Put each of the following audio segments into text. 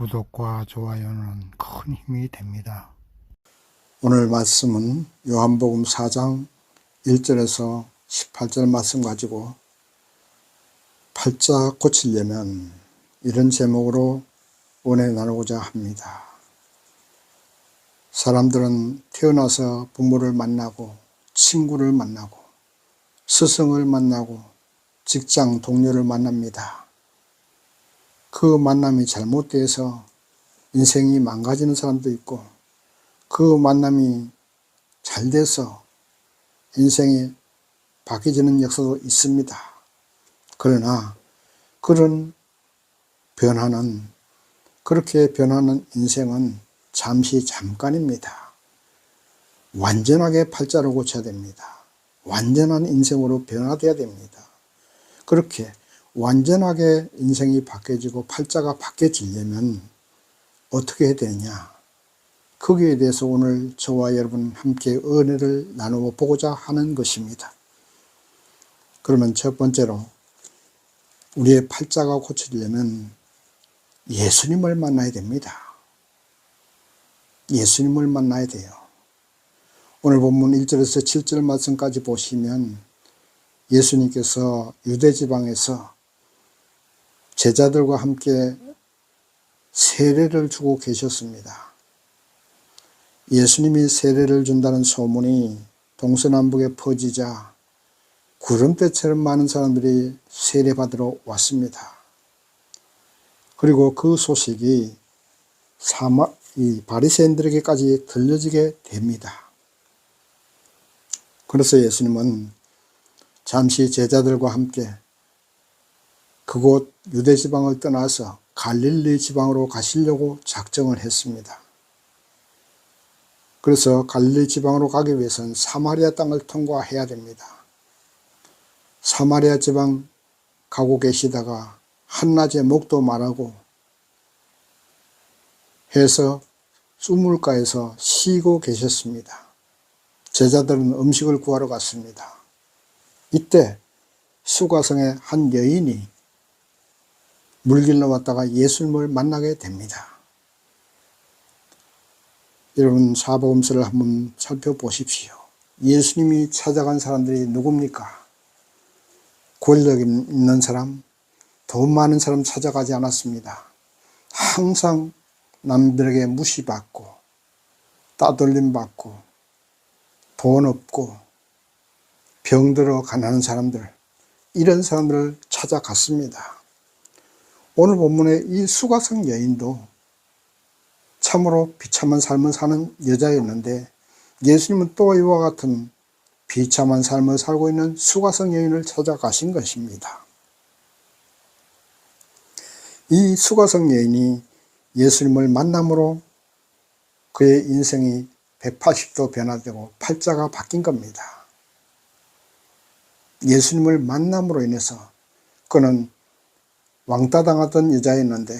구독과 좋아요는 큰 힘이 됩니다. 오늘 말씀은 요한복음 4장 1절에서 18절 말씀 가지고 팔자 고치려면 이런 제목으로 은혜 나누고자 합니다. 사람들은 태어나서 부모를 만나고 친구를 만나고 스승을 만나고 직장 동료를 만납니다. 그 만남이 잘못돼서 인생이 망가지는 사람도 있고 그 만남이 잘 돼서 인생이 바뀌어지는 역사도 있습니다. 그러나 그렇게 변하는 인생은 잠시 잠깐입니다. 완전하게 팔자를 고쳐야 됩니다. 완전한 인생으로 변화되어야 됩니다. 그렇게 완전하게 인생이 바뀌어지고 팔자가 바뀌어지려면 어떻게 해야 되느냐? 거기에 대해서 오늘 저와 여러분 함께 은혜를 나누어 보고자 하는 것입니다. 그러면 첫 번째로 우리의 팔자가 고쳐지려면 예수님을 만나야 됩니다. 예수님을 만나야 돼요. 오늘 본문 1절에서 7절 말씀까지 보시면 예수님께서 유대지방에서 제자들과 함께 세례를 주고 계셨습니다. 예수님이 세례를 준다는 소문이 동서남북에 퍼지자 구름대처럼 많은 사람들이 세례받으러 왔습니다. 그리고 그 소식이 바리새인들에게까지 들려지게 됩니다. 그래서 예수님은 잠시 제자들과 함께 그곳 유대지방을 떠나서 갈릴리 지방으로 가시려고 작정을 했습니다. 그래서 갈릴리 지방으로 가기 위해서는 사마리아 땅을 통과해야 됩니다. 사마리아 지방 가고 계시다가 한낮에 목도 마르고 해서 수물가에서 쉬고 계셨습니다. 제자들은 음식을 구하러 갔습니다. 이때 수가성의 한 여인이 물길로 왔다가 예수님을 만나게 됩니다. 여러분 사복음서를 한번 살펴보십시오. 예수님이 찾아간 사람들이 누굽니까? 권력 있는 사람, 돈 많은 사람 찾아가지 않았습니다. 항상 남들에게 무시받고 따돌림 받고 돈 없고 병들어 가난한 사람들, 이런 사람들을 찾아갔습니다. 오늘 본문의 이 수가성 여인도 참으로 비참한 삶을 사는 여자였는데 예수님은 또 이와 같은 비참한 삶을 살고 있는 수가성 여인을 찾아가신 것입니다. 이 수가성 여인이 예수님을 만남으로 그의 인생이 180도 변화되고 팔자가 바뀐 겁니다. 예수님을 만남으로 인해서 그는 왕따 당하던 여자였는데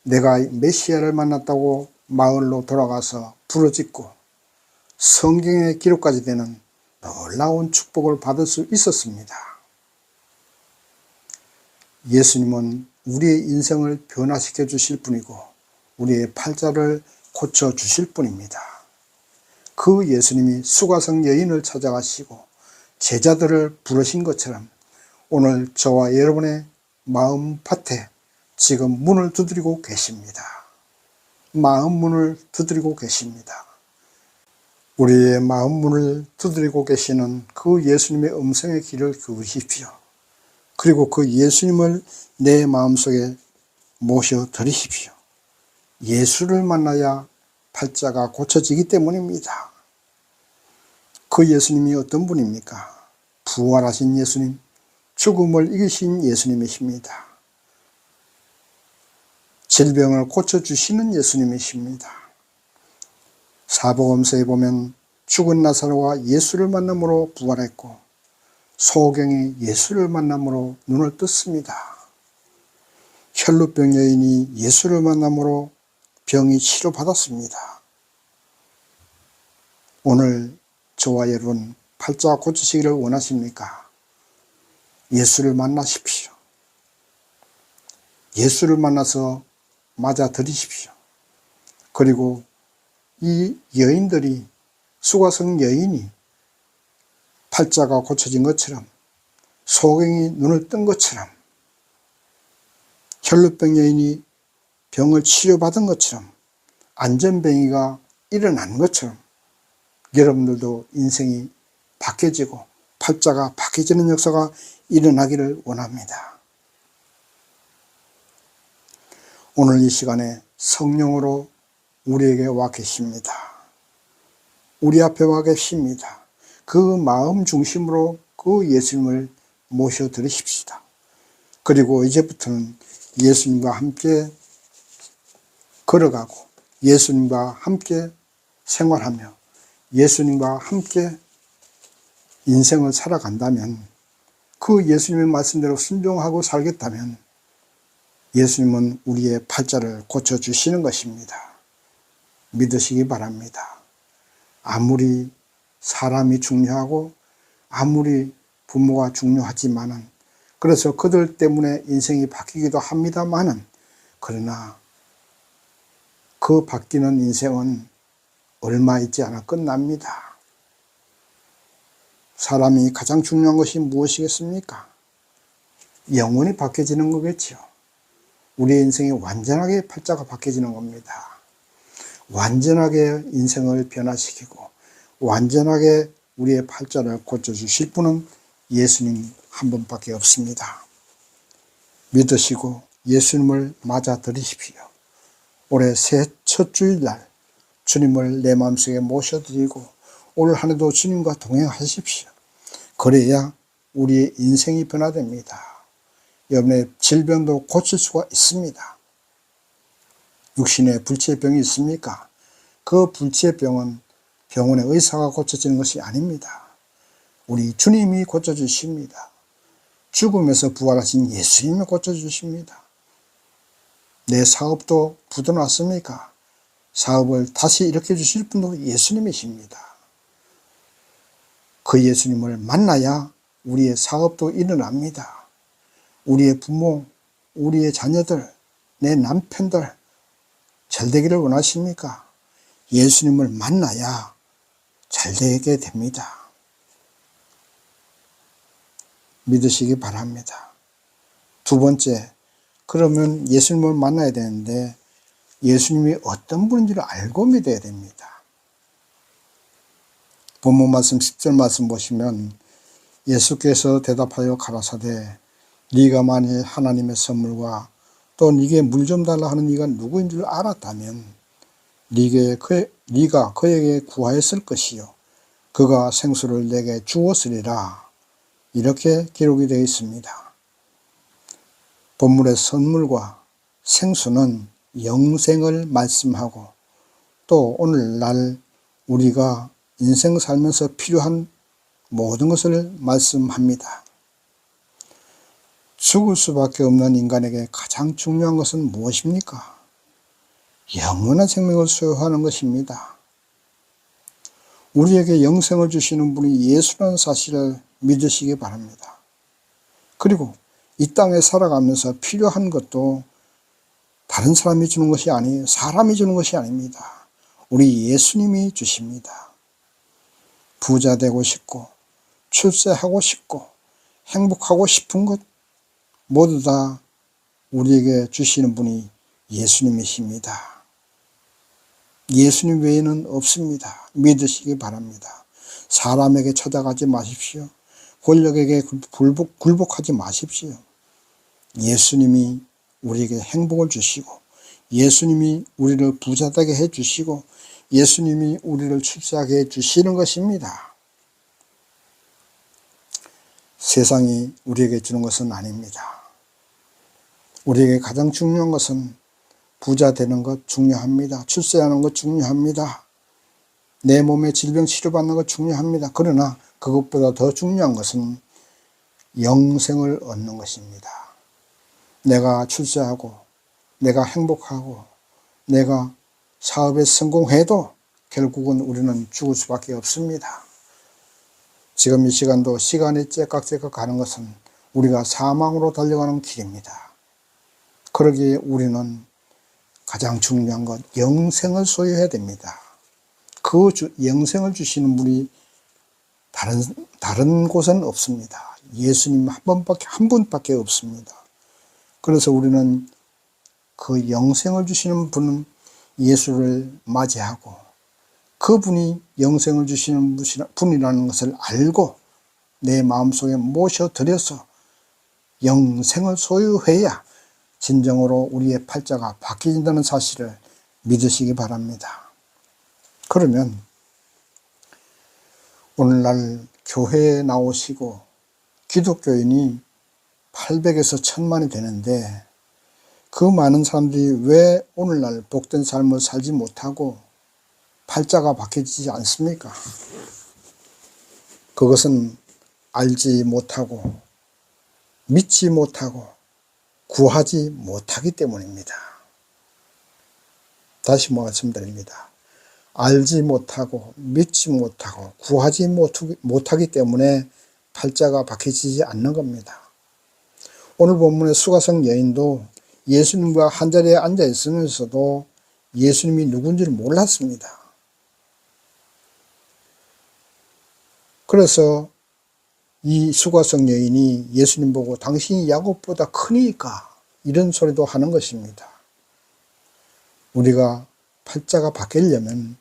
내가 메시아를 만났다고 마을로 돌아가서 부르짖고 성경의 기록까지 되는 놀라운 축복을 받을 수 있었습니다. 예수님은 우리의 인생을 변화시켜 주실 분이고 우리의 팔자를 고쳐 주실 분입니다. 그 예수님이 수가성 여인을 찾아가시고 제자들을 부르신 것처럼 오늘 저와 여러분의 마음밭에 지금 문을 두드리고 계십니다. 마음 문을 두드리고 계십니다. 우리의 마음 문을 두드리고 계시는 그 예수님의 음성의 귀를 기울이십시오. 그리고 그 예수님을 내 마음속에 모셔드리십시오. 예수를 만나야 팔자가 고쳐지기 때문입니다. 그 예수님이 어떤 분입니까? 부활하신 예수님, 죽음을 이기신 예수님이십니다. 질병을 고쳐주시는 예수님이십니다. 사복음서에 보면 죽은 나사로가 예수를 만남으로 부활했고 소경이 예수를 만남으로 눈을 떴습니다. 혈루병 여인이 예수를 만남으로 병이 치료받았습니다. 오늘 저와 여러분 팔자 고치시기를 원하십니까? 예수를 만나십시오. 예수를 만나서 맞아 들이십시오. 그리고 이 여인들이, 수가성 여인이 팔자가 고쳐진 것처럼, 소경이 눈을 뜬 것처럼, 혈루병 여인이 병을 치료받은 것처럼, 안전뱅이가 일어난 것처럼 여러분들도 인생이 바뀌어지고 팔자가 바뀌어지는 역사가 일어나기를 원합니다. 오늘 이 시간에 성령으로 우리에게 와 계십니다. 우리 앞에 와 계십니다. 그 마음 중심으로 그 예수님을 모셔드리십시다. 그리고 이제부터는 예수님과 함께 걸어가고 예수님과 함께 생활하며 예수님과 함께 인생을 살아간다면, 그 예수님의 말씀대로 순종하고 살겠다면 예수님은 우리의 팔자를 고쳐주시는 것입니다. 믿으시기 바랍니다. 아무리 사람이 중요하고 아무리 부모가 중요하지만은, 그래서 그들 때문에 인생이 바뀌기도 합니다만은, 그러나 그 바뀌는 인생은 얼마 있지 않아 끝납니다. 사람이 가장 중요한 것이 무엇이겠습니까? 영원히 바뀌어지는 거겠죠. 우리의 인생이 완전하게 팔자가 바뀌어지는 겁니다. 완전하게 인생을 변화시키고 완전하게 우리의 팔자를 고쳐주실 분은 예수님 한 분밖에 없습니다. 믿으시고 예수님을 맞아들이십시오. 올해 새 첫 주일날 주님을 내 마음속에 모셔드리고 올 한 해도 주님과 동행하십시오. 그래야 우리의 인생이 변화됩니다. 여러분의 질병도 고칠 수가 있습니다. 육신에 불치의 병이 있습니까? 그 불치의 병은 병원의 의사가 고쳐지는 것이 아닙니다. 우리 주님이 고쳐주십니다. 죽음에서 부활하신 예수님이 고쳐주십니다. 내 사업도 부도났습니까? 사업을 다시 일으켜 주실 분도 예수님이십니다. 그 예수님을 만나야 우리의 사업도 일어납니다. 우리의 부모, 우리의 자녀들, 내 남편들 잘 되기를 원하십니까? 예수님을 만나야 잘 되게 됩니다. 믿으시기 바랍니다. 두 번째, 그러면 예수님을 만나야 되는데 예수님이 어떤 분인지를 알고 믿어야 됩니다. 본문 말씀 10절 말씀 보시면 예수께서 대답하여 가라사대 네가 만일 하나님의 선물과 또 네게 물 좀 달라 하는 이가 누구인 줄 알았다면 네가 그에게 구하였을 것이요 그가 생수를 내게 주었으리라. 이렇게 기록이 되어 있습니다. 본문의 선물과 생수는 영생을 말씀하고 또 오늘날 우리가 인생 살면서 필요한 모든 것을 말씀합니다. 죽을 수밖에 없는 인간에게 가장 중요한 것은 무엇입니까? 영원한 생명을 소유하는 것입니다. 우리에게 영생을 주시는 분이 예수라는 사실을 믿으시기 바랍니다. 그리고 이 땅에 살아가면서 필요한 것도 다른 사람이 주는 것이 아니에요. 사람이 주는 것이 아닙니다. 우리 예수님이 주십니다. 부자 되고 싶고 출세하고 싶고 행복하고 싶은 것 모두 다 우리에게 주시는 분이 예수님이십니다. 예수님 외에는 없습니다. 믿으시기 바랍니다. 사람에게 찾아가지 마십시오. 권력에게 굴복하지 마십시오. 예수님이 우리에게 행복을 주시고 예수님이 우리를 부자되게 해주시고 예수님이 우리를 출세하게 해주시는 것입니다. 세상이 우리에게 주는 것은 아닙니다. 우리에게 가장 중요한 것은 부자 되는 것 중요합니다. 출세하는 것 중요합니다. 내 몸에 질병 치료받는 것 중요합니다. 그러나 그것보다 더 중요한 것은 영생을 얻는 것입니다. 내가 출세하고 내가 행복하고 내가 사업에 성공해도 결국은 우리는 죽을 수밖에 없습니다. 지금 이 시간도 시간이 째깍째깍 가는 것은 우리가 사망으로 달려가는 길입니다. 그러기에 우리는 가장 중요한 것, 영생을 소유해야 됩니다. 영생을 주시는 분이 다른 곳은 없습니다. 예수님 한 분밖에 없습니다. 그래서 우리는 그 영생을 주시는 분은 예수를 맞이하고 그분이 영생을 주시는 분이라는 것을 알고 내 마음속에 모셔드려서 영생을 소유해야 진정으로 우리의 팔자가 바뀌어진다는 사실을 믿으시기 바랍니다. 그러면 오늘날 교회에 나오시고 기독교인이 800에서 1000만이 되는데 그 많은 사람들이 왜 오늘날 복된 삶을 살지 못하고 팔자가 바뀌지 않습니까? 그것은 알지 못하고 믿지 못하고 구하지 못하기 때문입니다. 다시 말씀드립니다. 알지 못하고 믿지 못하고 구하지 못하기 때문에 팔자가 바뀌지 않는 겁니다. 오늘 본문의 수가성 여인도 예수님과 한자리에 앉아 있으면서도 예수님이 누군지를 몰랐습니다. 그래서 이 수가성 여인이 예수님 보고 당신이 야곱보다 크니까 이런 소리도 하는 것입니다. 우리가 팔자가 바뀌려면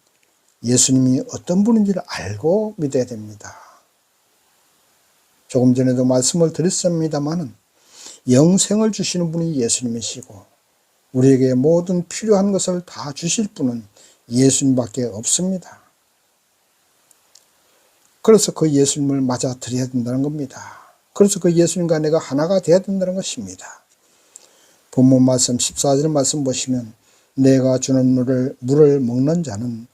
예수님이 어떤 분인지를 알고 믿어야 됩니다. 조금 전에도 말씀을 드렸습니다마는 영생을 주시는 분이 예수님이시고 우리에게 모든 필요한 것을 다 주실 분은 예수님밖에 없습니다. 그래서 그 예수님을 맞아들여야 된다는 겁니다. 그래서 그 예수님과 내가 하나가 되어야 된다는 것입니다. 본문 말씀 14절 말씀 보시면 내가 주는 물을 먹는 자는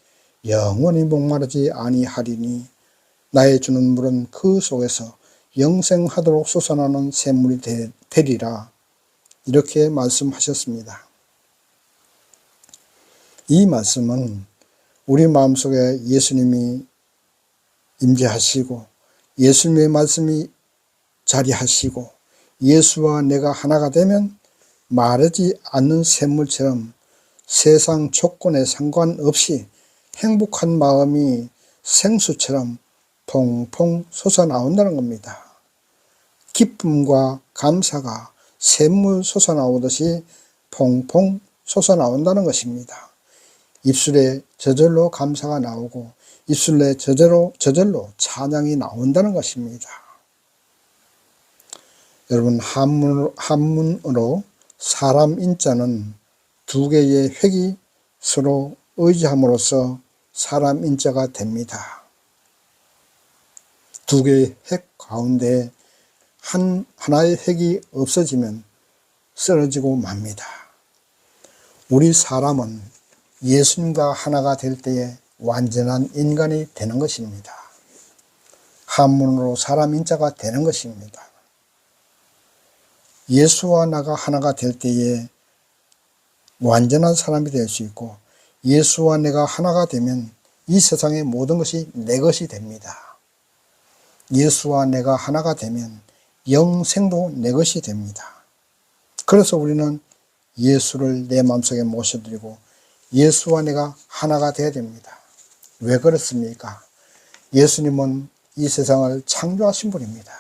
영원히 목마르지 아니하리니 나의 주는 물은 그 속에서 영생하도록 솟아나는 샘물이 되리라. 이렇게 말씀하셨습니다. 이 말씀은 우리 마음속에 예수님이 임재하시고 예수님의 말씀이 자리하시고 예수와 내가 하나가 되면 마르지 않는 샘물처럼 세상 조건에 상관없이 행복한 마음이 생수처럼 퐁퐁 솟아나온다는 겁니다. 기쁨과 감사가 샘물 솟아나오듯이 퐁퐁 솟아나온다는 것입니다. 입술에 저절로 감사가 나오고 입술에 저절로 찬양이 나온다는 것입니다. 여러분, 한문으로 사람 인자는 두 개의 획이 서로 의지함으로써 사람 인자가 됩니다. 두 개의 획 가운데 하나의 획이 없어지면 쓰러지고 맙니다. 우리 사람은 예수님과 하나가 될 때에 완전한 인간이 되는 것입니다. 한문으로 사람 인자가 되는 것입니다. 예수와 나가 하나가 될 때에 완전한 사람이 될 수 있고 예수와 내가 하나가 되면 이 세상의 모든 것이 내 것이 됩니다. 예수와 내가 하나가 되면 영생도 내 것이 됩니다. 그래서 우리는 예수를 내 마음속에 모셔드리고 예수와 내가 하나가 되어야 됩니다. 왜 그렇습니까? 예수님은 이 세상을 창조하신 분입니다.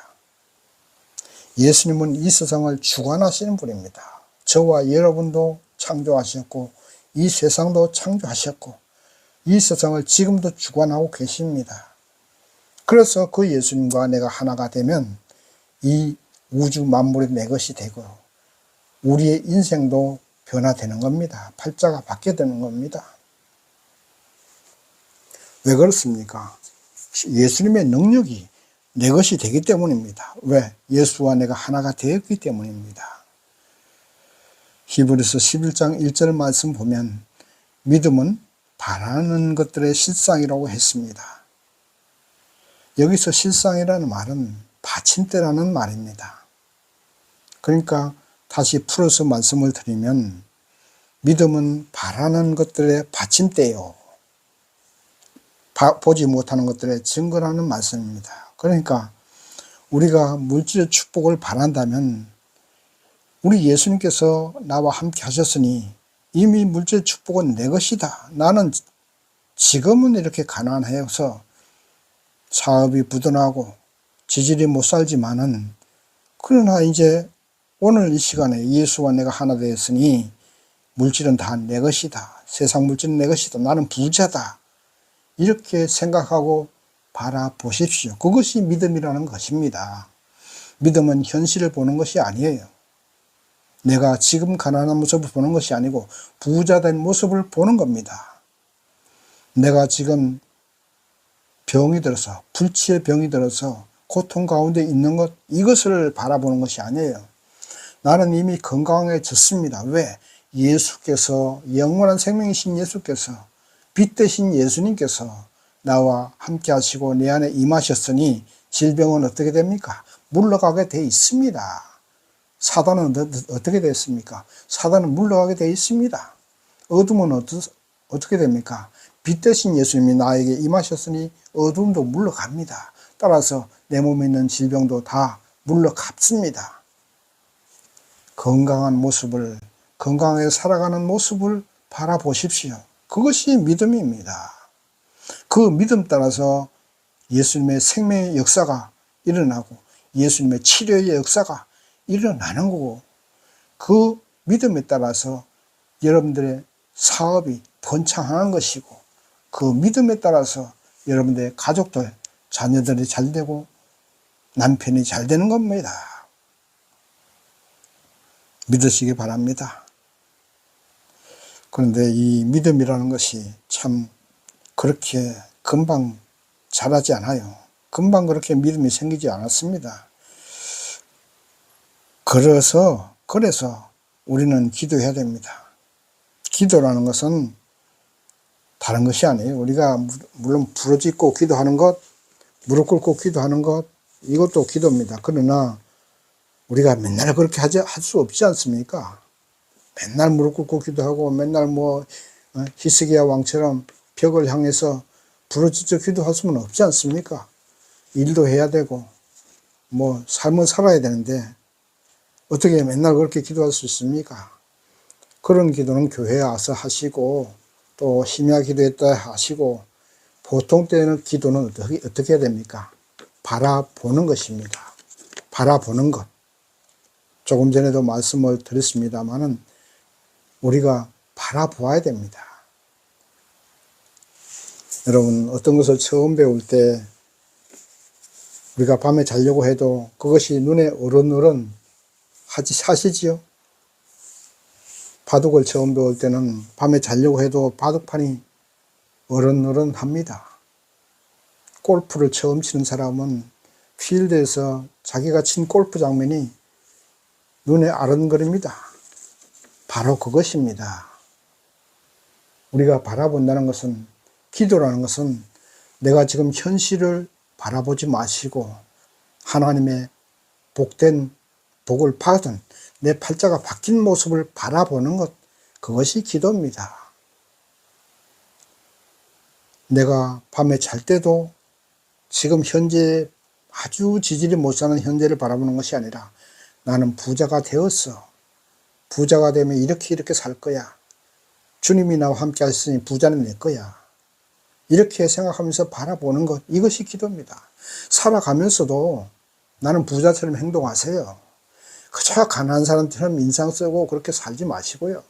예수님은 이 세상을 주관하시는 분입니다. 저와 여러분도 창조하셨고 이 세상도 창조하셨고 이 세상을 지금도 주관하고 계십니다. 그래서 그 예수님과 내가 하나가 되면 이 우주 만물이 내 것이 되고 우리의 인생도 변화되는 겁니다. 팔자가 바뀌게 되는 겁니다. 왜 그렇습니까? 예수님의 능력이 내 것이 되기 때문입니다. 왜? 예수와 내가 하나가 되었기 때문입니다. 히브리서 11장 1절 말씀 보면 믿음은 바라는 것들의 실상이라고 했습니다. 여기서 실상이라는 말은 받침대라는 말입니다. 그러니까 다시 풀어서 말씀을 드리면 믿음은 바라는 것들의 받침대요. 보지 못하는 것들의 증거라는 말씀입니다. 그러니까 우리가 물질의 축복을 바란다면 우리 예수님께서 나와 함께 하셨으니 이미 물질 축복은 내 것이다. 나는 지금은 이렇게 가난해서 사업이 부도나고 지질이 못 살지만은, 그러나 이제 오늘 이 시간에 예수와 내가 하나 되었으니 물질은 다 내 것이다. 세상 물질은 내 것이다. 나는 부자다. 이렇게 생각하고 바라보십시오. 그것이 믿음이라는 것입니다. 믿음은 현실을 보는 것이 아니에요. 내가 지금 가난한 모습을 보는 것이 아니고 부자된 모습을 보는 겁니다. 내가 지금 병이 들어서, 불치의 병이 들어서 고통 가운데 있는 것, 이것을 바라보는 것이 아니에요. 나는 이미 건강해졌습니다. 왜? 예수께서, 영원한 생명이신 예수께서, 빛 되신 예수님께서 나와 함께 하시고 내 안에 임하셨으니 질병은 어떻게 됩니까? 물러가게 돼 있습니다. 사단은 어떻게 됐습니까? 사단은 물러가게 돼 있습니다. 어둠은 어떻게 됩니까? 빛 되신 예수님이 나에게 임하셨으니 어둠도 물러갑니다. 따라서 내 몸에 있는 질병도 다 물러갑습니다. 건강한 모습을, 건강하게 살아가는 모습을 바라보십시오. 그것이 믿음입니다. 그 믿음 따라서 예수님의 생명의 역사가 일어나고 예수님의 치료의 역사가 일어나는 거고, 그 믿음에 따라서 여러분들의 사업이 번창하는 것이고, 그 믿음에 따라서 여러분들의 가족들, 자녀들이 잘 되고 남편이 잘 되는 겁니다. 믿으시기 바랍니다. 그런데 이 믿음이라는 것이 참 그렇게 금방 자라지 않아요. 금방 그렇게 믿음이 생기지 않았습니다. 그래서 우리는 기도해야 됩니다. 기도라는 것은 다른 것이 아니에요. 우리가 물론 부르짖고 기도하는 것, 무릎 꿇고 기도하는 것, 이것도 기도입니다. 그러나 우리가 맨날 그렇게 할 수 없지 않습니까? 맨날 무릎 꿇고 기도하고 맨날 히스기야 왕처럼 벽을 향해서 부르짖어 기도할 수는 없지 않습니까? 일도 해야 되고 삶은 살아야 되는데 어떻게 맨날 그렇게 기도할 수 있습니까? 그런 기도는 교회에 와서 하시고 또 심야 기도했다 하시고, 보통 때는 기도는 어떻게 해야 됩니까? 바라보는 것입니다. 바라보는 것. 조금 전에도 말씀을 드렸습니다만은 우리가 바라보아야 됩니다. 여러분, 어떤 것을 처음 배울 때 우리가 밤에 자려고 해도 그것이 눈에 어른어른 하시지요? 바둑을 처음 배울 때는 밤에 자려고 해도 바둑판이 어른어른 합니다. 골프를 처음 치는 사람은 필드에서 자기가 친 골프 장면이 눈에 아른거립니다. 바로 그것입니다. 우리가 바라본다는 것은, 기도라는 것은 내가 지금 현실을 바라보지 마시고 하나님의 복을 받은 내 팔자가 바뀐 모습을 바라보는 것, 그것이 기도입니다. 내가 밤에 잘 때도 지금 현재 아주 지질이 못 사는 현재를 바라보는 것이 아니라 나는 부자가 되었어. 부자가 되면 이렇게 살 거야. 주님이 나와 함께 하셨으니 부자는 내 거야. 이렇게 생각하면서 바라보는 것, 이것이 기도입니다. 살아가면서도 나는 부자처럼 행동하세요. 그저 가난한 사람처럼 인상 쓰고 그렇게 살지 마시고요.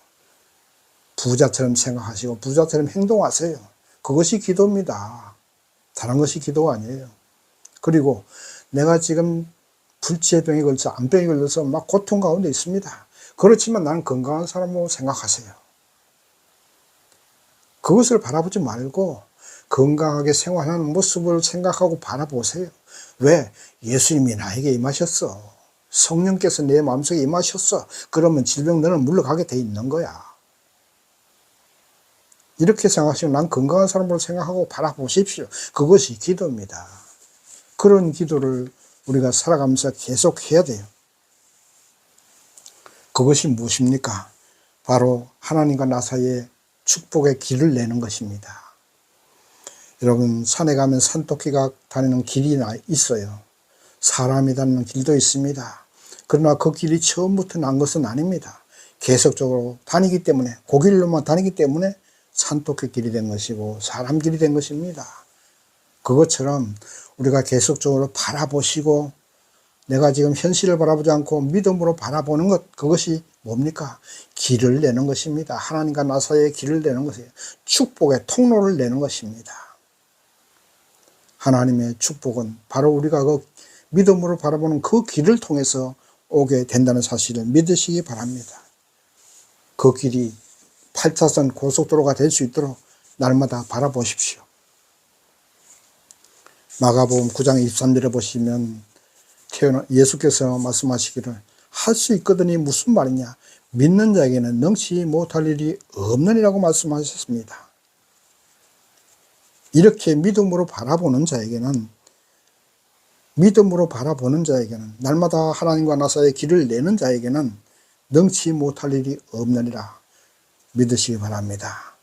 부자처럼 생각하시고 부자처럼 행동하세요. 그것이 기도입니다. 다른 것이 기도가 아니에요. 그리고 내가 지금 불치의 병에 걸려서, 암병에 걸려서 막 고통 가운데 있습니다. 그렇지만 나는 건강한 사람으로 생각하세요. 그것을 바라보지 말고 건강하게 생활하는 모습을 생각하고 바라보세요. 왜? 예수님이 나에게 임하셨어. 성령께서 내 마음속에 임하셨어. 그러면 질병 너는 물러가게 돼 있는 거야. 이렇게 생각하시면 난 건강한 사람으로 생각하고 바라보십시오. 그것이 기도입니다. 그런 기도를 우리가 살아가면서 계속 해야 돼요. 그것이 무엇입니까? 바로 하나님과 나 사이에 축복의 길을 내는 것입니다. 여러분, 산에 가면 산토끼가 다니는 길이 있어요. 사람이 다니는 길도 있습니다. 그러나 그 길이 처음부터 난 것은 아닙니다. 계속적으로 다니기 때문에, 그 길로만 다니기 때문에 산토끼 길이 된 것이고 사람 길이 된 것입니다. 그것처럼 우리가 계속적으로 바라보시고 내가 지금 현실을 바라보지 않고 믿음으로 바라보는 것, 그것이 뭡니까? 길을 내는 것입니다. 하나님과 나 사이에 길을 내는 것이에요. 축복의 통로를 내는 것입니다. 하나님의 축복은 바로 우리가 그 믿음으로 바라보는 그 길을 통해서 오게 된다는 사실을 믿으시기 바랍니다. 그 길이 8차선 고속도로가 될 수 있도록 날마다 바라보십시오. 마가복음 9장 23절에 보시면 예수께서 말씀하시기를 할 수 있거든이 무슨 말이냐? 믿는 자에게는 능치 못할 일이 없느니라고 말씀하셨습니다. 이렇게 믿음으로 바라보는 자에게는 날마다 하나님과 나 사이의 길을 내는 자에게는 능치 못할 일이 없느니라 믿으시기 바랍니다.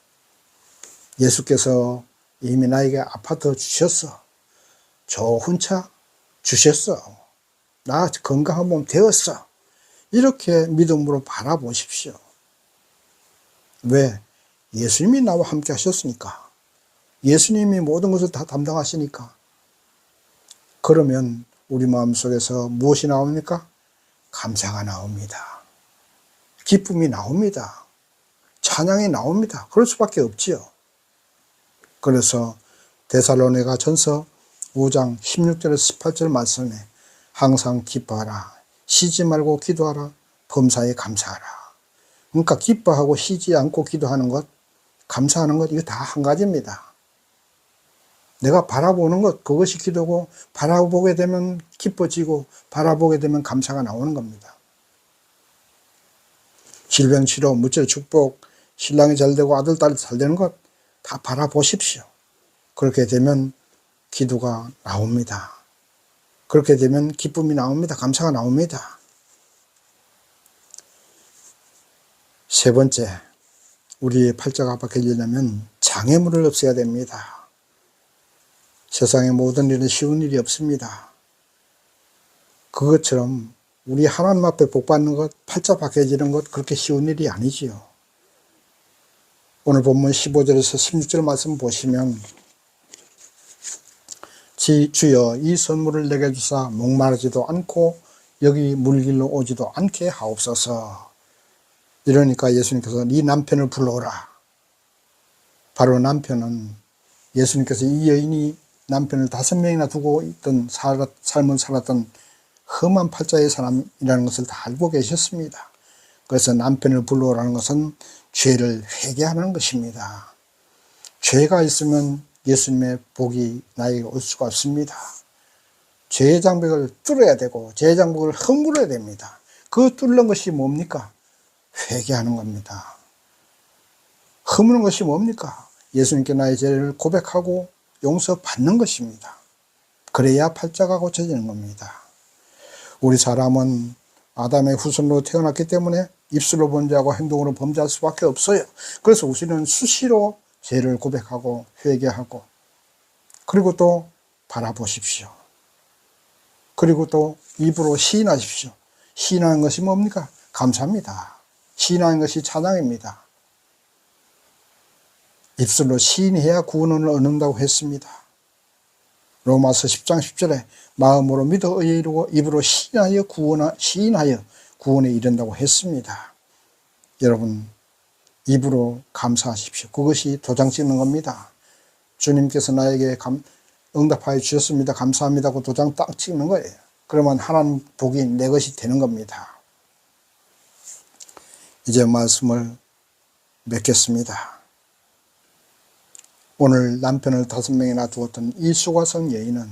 예수께서 이미 나에게 아파트 주셨어. 좋은 차 주셨어. 나 건강한 몸 되었어. 이렇게 믿음으로 바라보십시오. 왜? 예수님이 나와 함께 하셨으니까. 예수님이 모든 것을 다 담당하시니까. 그러면 우리 마음속에서 무엇이 나옵니까? 감사가 나옵니다. 기쁨이 나옵니다. 찬양이 나옵니다. 그럴 수밖에 없지요. 그래서 데살로니가 전서 5장 16절에서 18절 말씀에 항상 기뻐하라. 쉬지 말고 기도하라. 범사에 감사하라. 그러니까 기뻐하고 쉬지 않고 기도하는 것, 감사하는 것, 이거 다 한 가지입니다. 내가 바라보는 것, 그것이 기도고, 바라보게 되면 기뻐지고, 바라보게 되면 감사가 나오는 겁니다. 질병 치료, 무죄 축복, 신랑이 잘 되고 아들, 딸이 잘 되는 것 다 바라보십시오. 그렇게 되면 기도가 나옵니다. 그렇게 되면 기쁨이 나옵니다. 감사가 나옵니다. 세 번째, 우리의 팔자가 바뀌려면 장애물을 없애야 됩니다. 세상의 모든 일은 쉬운 일이 없습니다. 그것처럼 우리 하나님 앞에 복 받는 것, 팔자 바뀌어지는 것, 그렇게 쉬운 일이 아니지요. 오늘 본문 15절에서 16절 말씀 보시면 주여 이 선물을 내게 주사 목마르지도 않고 여기 물길로 오지도 않게 하옵소서. 이러니까 예수님께서 네 남편을 불러오라. 바로 남편은 예수님께서 이 여인이 남편을 5명이나 두고 있던 삶을 살았던 험한 팔자의 사람이라는 것을 다 알고 계셨습니다. 그래서 남편을 불러오라는 것은 죄를 회개하는 것입니다. 죄가 있으면 예수님의 복이 나에게 올 수가 없습니다. 죄의 장벽을 뚫어야 되고 죄의 장벽을 허물어야 됩니다. 그 뚫는 것이 뭡니까? 회개하는 겁니다. 허무는 것이 뭡니까? 예수님께 나의 죄를 고백하고 용서받는 것입니다. 그래야 팔자가 고쳐지는 겁니다. 우리 사람은 아담의 후손으로 태어났기 때문에 입술로 범죄하고 행동으로 범죄할 수밖에 없어요. 그래서 우리는 수시로 죄를 고백하고 회개하고 그리고 또 바라보십시오. 그리고 또 입으로 시인하십시오. 시인하는 것이 뭡니까? 감사합니다. 시인하는 것이 찬양입니다. 입술로 시인해야 구원을 얻는다고 했습니다. 로마서 10장 10절에 마음으로 믿어 의에 이르고 입으로 시인하여 구원에 이른다고 했습니다. 여러분, 입으로 감사하십시오. 그것이 도장 찍는 겁니다. 주님께서 나에게 응답하여 주셨습니다. 감사합니다 하고 도장 딱 찍는 거예요. 그러면 하나님 복이 내 것이 되는 겁니다. 이제 말씀을 맺겠습니다. 오늘 남편을 5명이나 두었던 이 수가성 여인은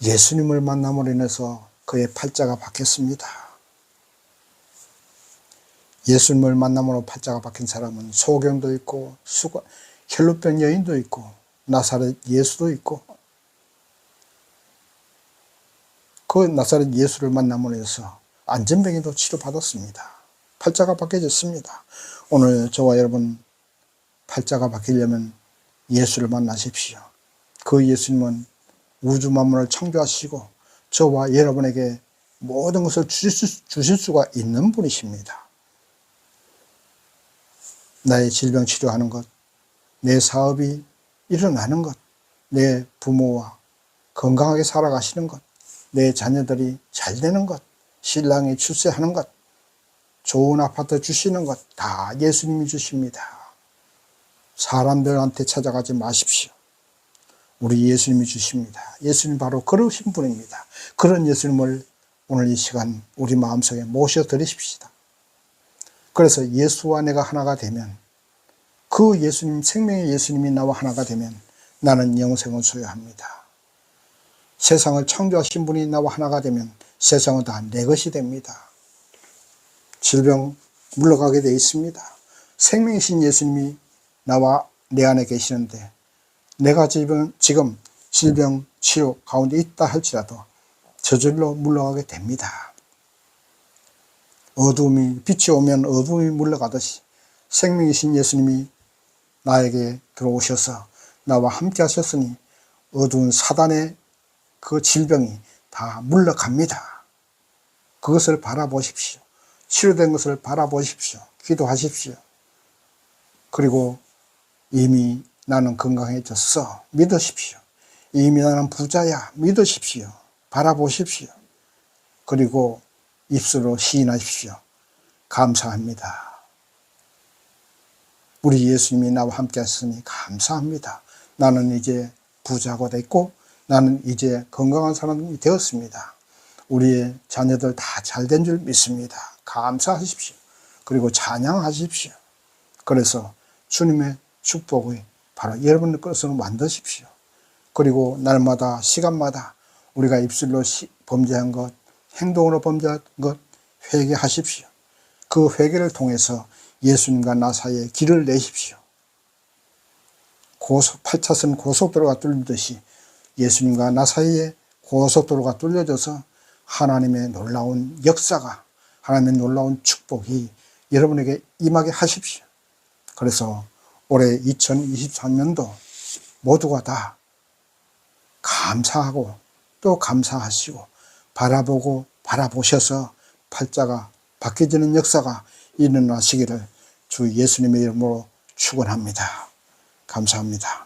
예수님을 만남으로 인해서 그의 팔자가 바뀌었습니다. 예수님을 만남으로 팔자가 바뀐 사람은 소경도 있고 혈루병 여인도 있고 나사렛 예수도 있고 그 나사렛 예수를 만남으로 해서 안전병에도 치료받았습니다. 팔자가 바뀌어졌습니다. 오늘 저와 여러분 팔자가 바뀌려면 예수를 만나십시오. 그 예수님은 우주 만물을 창조하시고 저와 여러분에게 모든 것을 주실 수가 있는 분이십니다. 나의 질병 치료하는 것, 내 사업이 일어나는 것, 내 부모와 건강하게 살아가시는 것, 내 자녀들이 잘 되는 것, 신랑이 출세하는 것, 좋은 아파트 주시는 것 다 예수님이 주십니다. 사람들한테 찾아가지 마십시오. 우리 예수님이 주십니다. 예수님 바로 그러신 분입니다. 그런 예수님을 오늘 이 시간 우리 마음속에 모셔드리십시다. 그래서 예수와 내가 하나가 되면, 그 예수님, 생명의 예수님이 나와 하나가 되면 나는 영생을 소유합니다. 세상을 창조하신 분이 나와 하나가 되면 세상은 다 내 것이 됩니다. 질병 물러가게 되어 있습니다. 생명이신 예수님이 나와 내 안에 계시는데, 내가 지금 질병 치료 가운데 있다 할지라도 저절로 물러가게 됩니다. 빛이 오면 어두움이 물러가듯이 생명이신 예수님이 나에게 들어오셔서 나와 함께 하셨으니 어두운 사단의 그 질병이 다 물러갑니다. 그것을 바라보십시오. 치료된 것을 바라보십시오. 기도하십시오. 그리고 이미 나는 건강해졌어. 믿으십시오. 이미 나는 부자야. 믿으십시오. 바라보십시오. 그리고 입술로 시인하십시오. 감사합니다. 우리 예수님이 나와 함께 하시니 감사합니다. 나는 이제 부자가 됐고 나는 이제 건강한 사람이 되었습니다. 우리의 자녀들 다 잘된 줄 믿습니다. 감사하십시오. 그리고 찬양하십시오. 그래서 주님의 축복이 바로 여러분의 것으로 만드십시오. 그리고 날마다 시간마다 우리가 입술로 범죄한 것, 행동으로 범죄한 것 회개하십시오. 그 회개를 통해서 예수님과 나 사이에 길을 내십시오. 8차선 고속도로가 뚫리듯이 예수님과 나 사이에 고속도로가 뚫려져서 하나님의 놀라운 역사가, 하나님의 놀라운 축복이 여러분에게 임하게 하십시오. 그래서 올해 2023년도 모두가 다 감사하고 또 감사하시고 바라보고 바라보셔서 팔자가 바뀌어지는 역사가 일어나시기를 주 예수님의 이름으로 축원합니다. 감사합니다.